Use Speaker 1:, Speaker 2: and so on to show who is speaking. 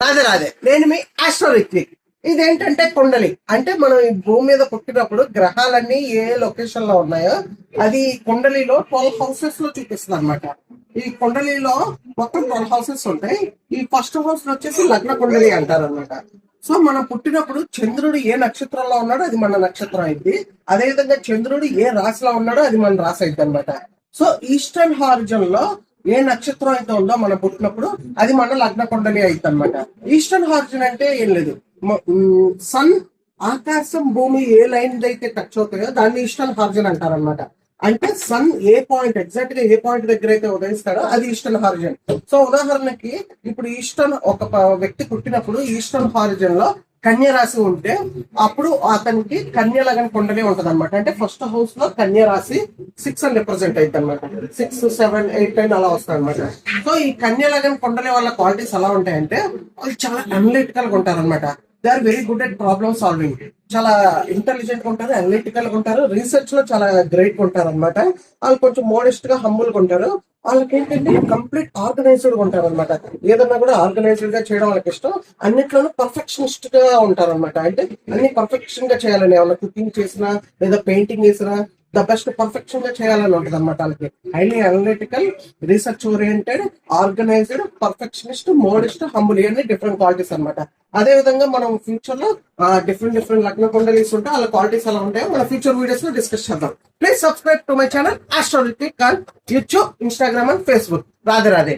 Speaker 1: రాదే రాదే నేను మీ ఆస్ట్రోరిత్విక్. ఇదేంటంటే కుండలి అంటే మనం ఈ భూమి మీద పుట్టినప్పుడు గ్రహాలన్నీ ఏ లొకేషన్ లో ఉన్నాయో అది కుండలిలో 12 హౌసెస్ లో చూపిస్తుంది అనమాట. ఈ కుండలిలో మొత్తం 12 హౌసెస్ ఉంటాయి. ఈ ఫస్ట్ హౌస్ వచ్చేసి లగ్న కుండలి అంటారు అనమాట. సో మనం పుట్టినప్పుడు చంద్రుడు ఏ నక్షత్రంలో ఉన్నాడో అది మన నక్షత్రం అయింది. అదేవిధంగా చంద్రుడు ఏ రాశిలో ఉన్నాడో అది మన రాశి అయింది అనమాట. సో ఈస్టర్న్ హారిజన్ లో ఏ నక్షత్రం అయితే ఉందో మనం పుట్టినప్పుడు అది మన లగ్న కుండలి అయింది అనమాట. ఈస్టర్న్ హారిజన్ అంటే ఏం లేదు, సన్ ఆకాశం భూమి ఏ లైన్ అయితే టచ్ అవుతాయో దాన్ని ఈస్టర్న్ హారిజన్ అంటారు అనమాట. అంటే సన్ ఏ పాయింట్ ఎగ్జాక్ట్ గా ఏ పాయింట్ దగ్గర అయితే ఉదయిస్తాడో అది ఈస్టర్న్ హారిజన్. సో ఉదాహరణకి ఇప్పుడు ఈస్టర్న్ ఒక వ్యక్తి పుట్టినప్పుడు ఈస్టర్న్ హారిజన్ లో కన్య రాశి ఉంటే అప్పుడు అతనికి కన్య లగ్న కుండలి ఉంటది అనమాట. అంటే ఫస్ట్ హౌస్ లో కన్య రాశి 6 అని రిప్రజెంట్ అవుతుంది అనమాట. 6, 7, 8, 9 అలా వస్తాయి అనమాట. సో ఈ కన్య లగ్న కుండలి వల్ల క్వాలిటీస్ ఎలా ఉంటాయంటే వాళ్ళు చాలా అనలిటికల్ గా ఉంటారు అనమాట. They are very good at problem solving. చాలా ఇంటెలిజెంట్ గా ఉంటారు, అనలిటికల్ గా ఉంటారు, రీసెర్చ్ లో చాలా గ్రేట్ గా ఉంటారు అనమాట. వాళ్ళు కొంచెం మోడెస్ట్ గా హంబుల్ గా ఉంటారు. వాళ్ళకి ఏంటంటే కంప్లీట్ ఆర్గనైజ్డ్ గా ఉంటారు అనమాట. ఏదన్నా కూడా ఆర్గనైజ్డ్ గా చేయడం వాళ్ళకి ఇష్టం. అన్నిట్లోనూ పర్ఫెక్షనిస్ట్ గా ఉంటారు అనమాట. అంటే అన్ని పర్ఫెక్షన్ గా చేయాలని, ఏమన్నా కుకింగ్ చేసినా లేదా పెయింటింగ్ చేసినా ద బెస్ట్ పర్ఫెక్షన్ గా చేయాలని ఉంటుంది అనమాట. వాళ్ళకి highly analytical, research oriented, organised, perfectionist, modest, humble ఇవన్నీ డిఫరెంట్ క్వాలిటీస్ అనమాట. అదే విధంగా మనం ఫ్యూచర్ లో డిఫరెంట్ లగ్న కుండలీస్ ఉంటే వాళ్ళ క్వాలిటీస్ ఎలా ఉంటాయో మన ఫ్యూచర్ వీడియోస్ లో డిస్కస్ చేద్దాం. Please subscribe to my channel Astro Ritvik on YouTube, Instagram and Facebook. Radhe Radhe.